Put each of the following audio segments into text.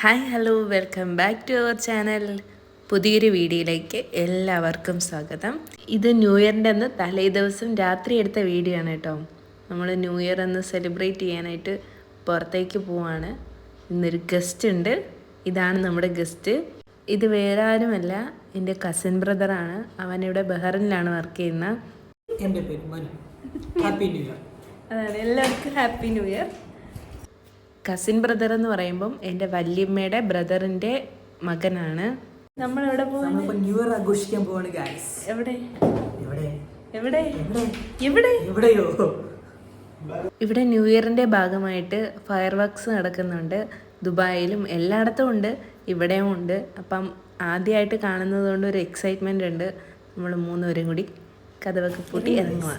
Hi hello welcome back to our channel. പുതിയൊരു വീഡിയോയിലേക്ക് എല്ലാവർക്കും സ്വാഗതം. ഇത് ന്യൂ ഇയറിൻ്റെ അന്ന് തലേ ദിവസം രാത്രി എടുത്ത വീഡിയോ ആണ് കേട്ടോ. നമ്മൾ ന്യൂ ഇയർ അന്ന് സെലിബ്രേറ്റ് ചെയ്യാനായിട്ട് പുറത്തേക്ക് പോവാണ്. ഇന്നൊരു ഗസ്റ്റ് ഉണ്ട്. ഇതാണ് നമ്മുടെ ഗസ്റ്റ്. ഇത് വേറെ ആരുമല്ല, എൻ്റെ കസിൻ ബ്രദറാണ്. അവനിവിടെ ബഹ്റിനിലാണ് വർക്ക് ചെയ്യുന്നത്. എൻ്റെ പേര് മനു. Happy new year. അതാണ്, എല്ലാവർക്കും happy new year. Cousin brother എന്ന് പറയുമ്പം എൻ്റെ വല്യമ്മയുടെ ബ്രദറിൻ്റെ മകനാണ്. നമ്മളെവിടെ പോകുന്നത്? ന്യൂ ഇയർ ആഘോഷിക്കാൻ പോവാണ് ഗൈസ്. എവിടെ എവിടെ എവിടെ എവിടെ എവിടെയോ? ഇവിടെ ന്യൂ ഇയറിൻ്റെ ഭാഗമായിട്ട് ഫയർ വർക്ക്സ് നടക്കുന്നുണ്ട്. ദുബായിലും എല്ലായിടത്തും ഉണ്ട്, ഇവിടെയും ഉണ്ട്. അപ്പം ആദ്യമായിട്ട് കാണുന്നത് കൊണ്ട് ഒരു എക്സൈറ്റ്മെൻ്റ് ഉണ്ട്. നമ്മൾ മൂന്നുപേരും കൂടി കഥവൊക്കെ പൂട്ടി ഇറങ്ങുക.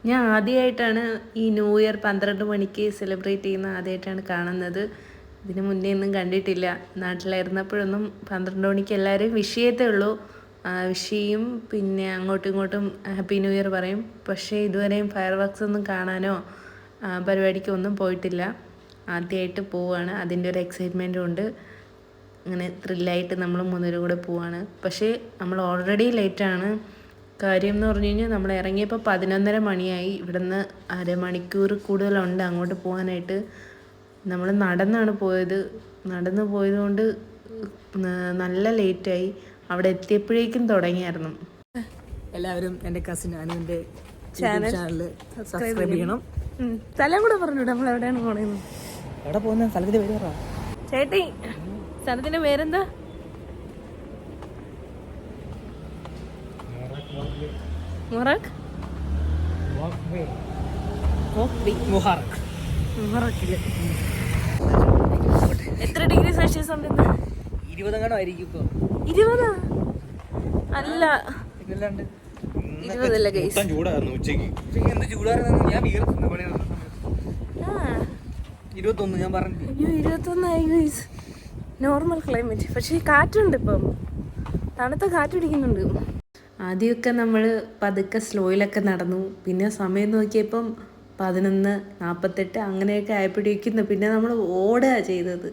ഞാൻ ആദ്യമായിട്ടാണ് ഈ ന്യൂ ഇയർ 12 മണിക്ക് സെലിബ്രേറ്റ് ചെയ്യുന്നത്. ആദ്യമായിട്ടാണ് കാണുന്നത്. ഇതിന് മുന്നേ ഒന്നും കണ്ടിട്ടില്ല. നാട്ടിലായിരുന്നപ്പോഴൊന്നും 12 മണിക്ക് എല്ലാവരും വിഷ് ചെയ്യത്തേ ഉള്ളൂ. വിഷ് ചെയ്യും, പിന്നെ അങ്ങോട്ടും ഇങ്ങോട്ടും ഹാപ്പി ന്യൂ ഇയർ പറയും. പക്ഷേ ഇതുവരെയും ഫയർ വർക്ക്സ് ഒന്നും കാണാനോ പരിപാടിക്കോ ഒന്നും പോയിട്ടില്ല. ആദ്യമായിട്ട് പോവുകയാണ്. അതിൻ്റെ ഒരു എക്സൈറ്റ്മെൻറ്റും ഉണ്ട്. അങ്ങനെ ത്രില്ലായിട്ട് നമ്മൾ മൂന്നുപേരും കൂടെ പോവാണ്. പക്ഷേ നമ്മൾ ഓൾറെഡി ലേറ്റാണ്. കാര്യം എന്ന് പറഞ്ഞു കഴിഞ്ഞാൽ നമ്മൾ ഇറങ്ങിയപ്പോൾ 11:30 മണിയായി. ഇവിടുന്ന് അരമണിക്കൂർ കൂടുതലുണ്ട് അങ്ങോട്ട് പോകാനായിട്ട്. നമ്മൾ നടന്നാണ് പോയത്. നടന്നു പോയതുകൊണ്ട് നല്ല ലേറ്റായി. അവിടെ എത്തിയപ്പോഴേക്കും തുടങ്ങിയായിരുന്നു. എല്ലാവരും എൻ്റെ കസിൻ അനുവിൻ്റെ ചാനൽ സബ്സ്ക്രൈബ് ചെയ്യണം. സ്ഥലം കൂടെ പറഞ്ഞു. നമ്മൾ എവിടെയാണ് പോണേന്ന്? എവിടെ പോകുന്ന സ്ഥലത്തിൻ്റെ പേര് പറ ചേട്ടി. സ്ഥലത്തിൻ്റെ പേരെന്താ? മൊറാക്ക്. എത്ര ഡിഗ്രി സെൽഷ്യസ് ഉണ്ട്? 20 ആയിരിക്കും ഇപ്പൊ. 20? അല്ല, 20 ഗൈസ്. ചൂടായിരുന്നു ഉച്ചക്ക്. എന്ത് ചൂടായിരുന്നു? ഞാൻ 21 ഞാൻ പറഞ്ഞു. അയ്യോ, 21 ആയി ഗൈസ്. Normal climate. പക്ഷേ കാറ്റുണ്ട്, ഇപ്പം തണുത്ത കാറ്റടിക്കുന്നുണ്ട്. ആദ്യമൊക്കെ നമ്മൾ പതുക്കെ സ്ലോയിലൊക്കെ നടന്നു. പിന്നെ സമയം നോക്കിയപ്പം 11:48 അങ്ങനെയൊക്കെ ആയപ്പോഴേക്കുന്നു. പിന്നെ നമ്മൾ ഓടുക ചെയ്തത്.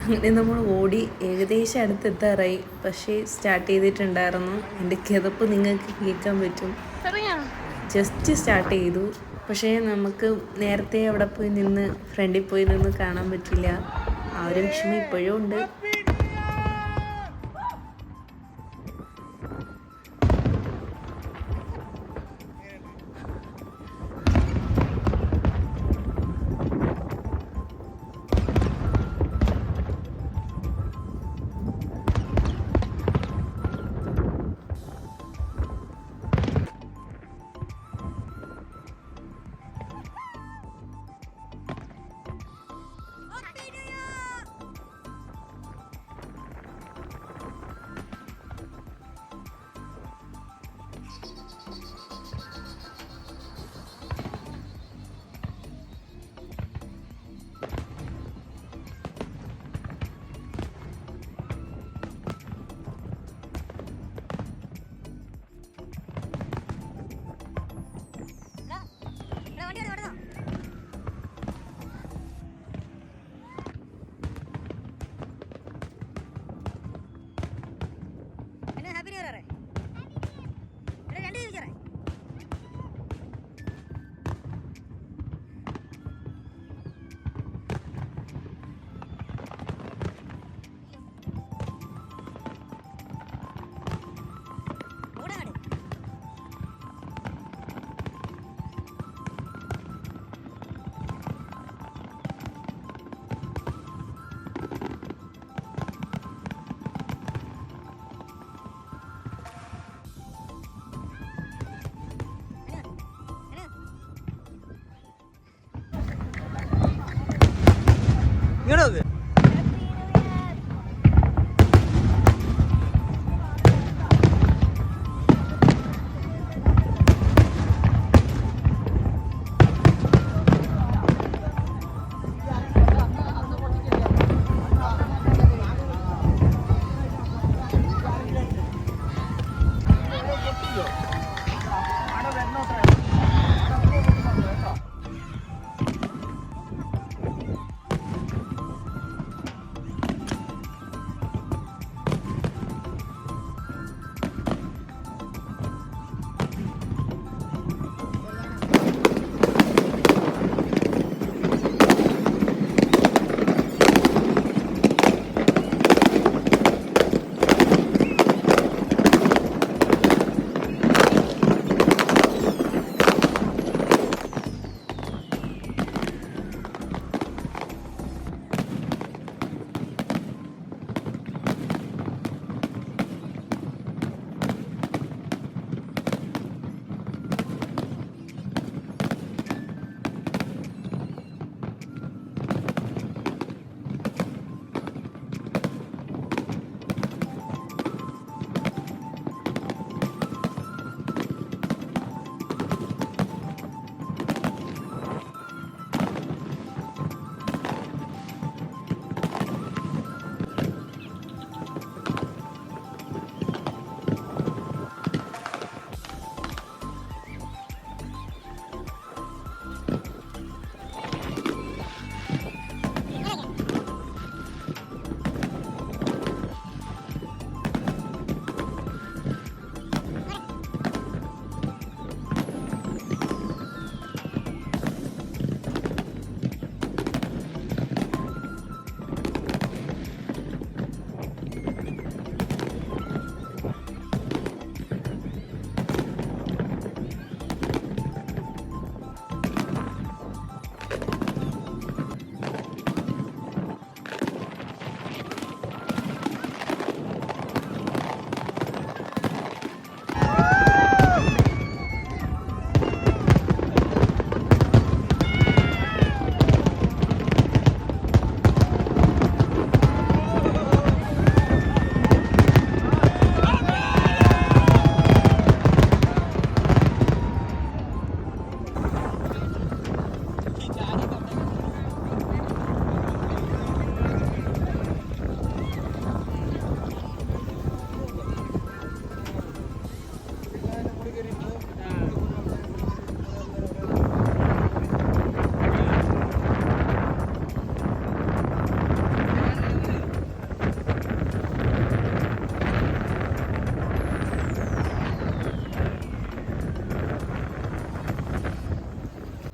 അങ്ങനെ നമ്മൾ ഓടി ഏകദേശം അടുത്തെത്താറായി. പക്ഷേ സ്റ്റാർട്ട് ചെയ്തിട്ടുണ്ടായിരുന്നു. എൻ്റെ കിതപ്പ് നിങ്ങൾക്ക് കേൾക്കാൻ പറ്റും. ജസ്റ്റ് സ്റ്റാർട്ട് ചെയ്തു. പക്ഷേ നമുക്ക് നേരത്തെ അവിടെ പോയി നിന്ന് ഫ്രണ്ടിൽ പോയി നിന്ന് കാണാൻ പറ്റില്ല. ആ ഒരു വിഷമം ഇപ്പോഴും ഉണ്ട്.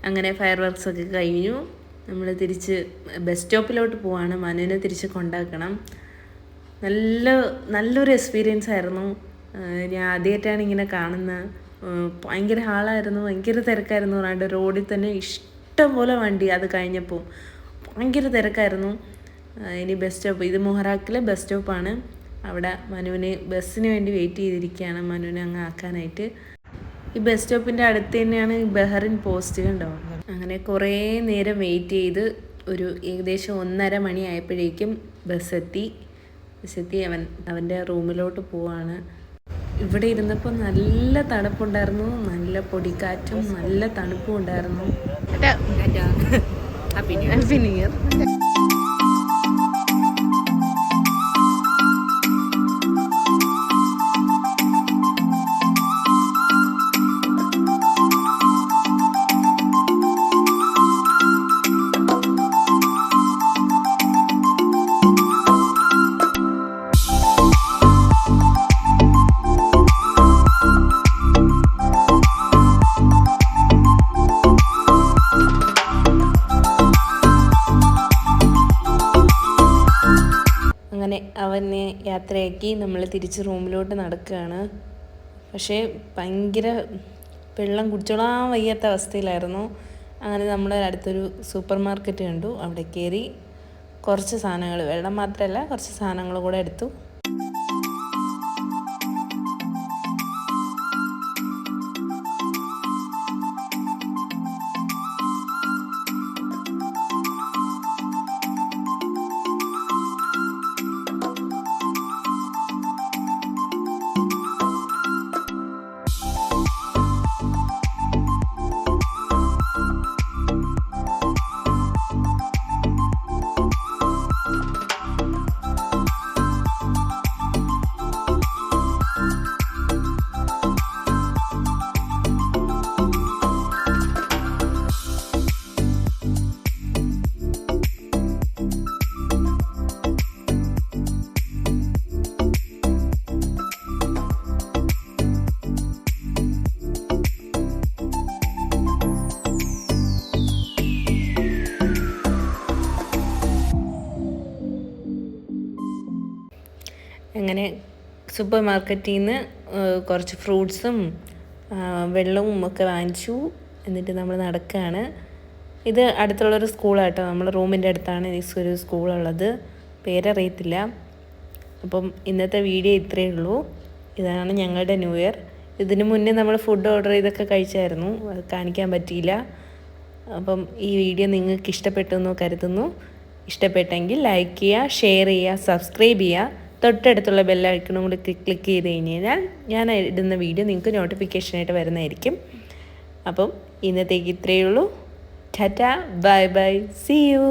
അങ്ങനെ ഫയർ വർക്ക്സ് ഒക്കെ കഴിഞ്ഞു. നമ്മൾ തിരിച്ച് ബസ് സ്റ്റോപ്പിലോട്ട് പോവാണ്. മനുവിനെ തിരിച്ച് കൊണ്ടാക്കണം. നല്ലൊരു എക്സ്പീരിയൻസ് ആയിരുന്നു. ഞാൻ ആദ്യമായിട്ടാണ് ഇങ്ങനെ കാണുന്നത്. ഭയങ്കര ഹാളായിരുന്നു, ഭയങ്കര തിരക്കായിരുന്നു. പറഞ്ഞാണ്ട് റോഡിൽ തന്നെ ഇഷ്ടം പോലെ വണ്ടി. അത് കഴിഞ്ഞപ്പോൾ ഭയങ്കര തിരക്കായിരുന്നു. ഇനി ബസ് സ്റ്റോപ്പ്, ഇത് മുഹറാക്കിലെ ബസ് സ്റ്റോപ്പാണ്. അവിടെ മനുവിന് ബസ്സിന് വേണ്ടി വെയിറ്റ് ചെയ്തിരിക്കുകയാണ്, മനുവിനെ അങ്ങ് ആക്കാനായിട്ട്. ഈ ബസ് സ്റ്റോപ്പിൻ്റെ അടുത്ത് തന്നെയാണ് ബഹറിൻ പോസ്റ്റ്, കണ്ടോ. അങ്ങനെ കുറേ നേരം വെയിറ്റ് ചെയ്ത് ഒരു ഏകദേശം 1:30 മണിയായപ്പോഴേക്കും ബസ്സെത്തി. അവൻ്റെ റൂമിലോട്ട് പോവാണ്. ഇവിടെ ഇരുന്നപ്പോൾ നല്ല തണുപ്പുണ്ടായിരുന്നു, നല്ല പൊടിക്കാറ്റും നല്ല തണുപ്പും ഉണ്ടായിരുന്നു. Happy new year. അങ്ങനെ അവനെ യാത്രയാക്കി നമ്മൾ തിരിച്ച് റൂമിലോട്ട് നടക്കുകയാണ്. പക്ഷേ ഭയങ്കര വെള്ളം കുടിച്ചോളാൻ വയ്യാത്ത അവസ്ഥയിലായിരുന്നു. അങ്ങനെ നമ്മൾ അടുത്തൊരു സൂപ്പർ മാർക്കറ്റ് കണ്ടു. അവിടെ കയറി കുറച്ച് സാധനങ്ങൾ, വെള്ളം മാത്രമല്ല കുറച്ച് സാധനങ്ങൾ കൂടെ എടുത്തു. അങ്ങനെ സൂപ്പർ മാർക്കറ്റിൽ നിന്ന് കുറച്ച് ഫ്രൂട്ട്സും വെള്ളവും ഒക്കെ വാങ്ങിച്ചു. എന്നിട്ട് നമ്മൾ നടക്കുകയാണ്. ഇത് അടുത്തുള്ളൊരു സ്കൂളാട്ടോ, നമ്മുടെ റൂമിൻ്റെ അടുത്താണ് ഈ ഒരു സ്കൂളുള്ളത്. പേരറിയത്തില്ല. അപ്പം ഇന്നത്തെ വീഡിയോ ഇത്രയേ ഉള്ളൂ. ഇതാണ് ഞങ്ങളുടെ ന്യൂ ഇയർ. ഇതിന് മുന്നേ നമ്മൾ ഫുഡ് ഓർഡർ ചെയ്തൊക്കെ കഴിച്ചായിരുന്നു, അത് കാണിക്കാൻ പറ്റിയില്ല. അപ്പം ഈ വീഡിയോ നിങ്ങൾക്ക് ഇഷ്ടപ്പെട്ടു എന്ന് കരുതുന്നു. ഇഷ്ടപ്പെട്ടെങ്കിൽ ലൈക്ക് ചെയ്യുക, ഷെയർ ചെയ്യുക, സബ്സ്ക്രൈബ് ചെയ്യുക. തൊട്ടടുത്തുള്ള ബെല്ലൈക്കണും കൂടി ക്ലിക്ക് ചെയ്ത് കഴിഞ്ഞാൽ ഞാൻ ഇടുന്ന വീഡിയോ നിങ്ങൾക്ക് നോട്ടിഫിക്കേഷനായിട്ട് വരുന്നതായിരിക്കും. അപ്പം ഇന്നത്തേക്ക് ഇത്രയേ ഉള്ളൂ. Tata, bye bye, see U.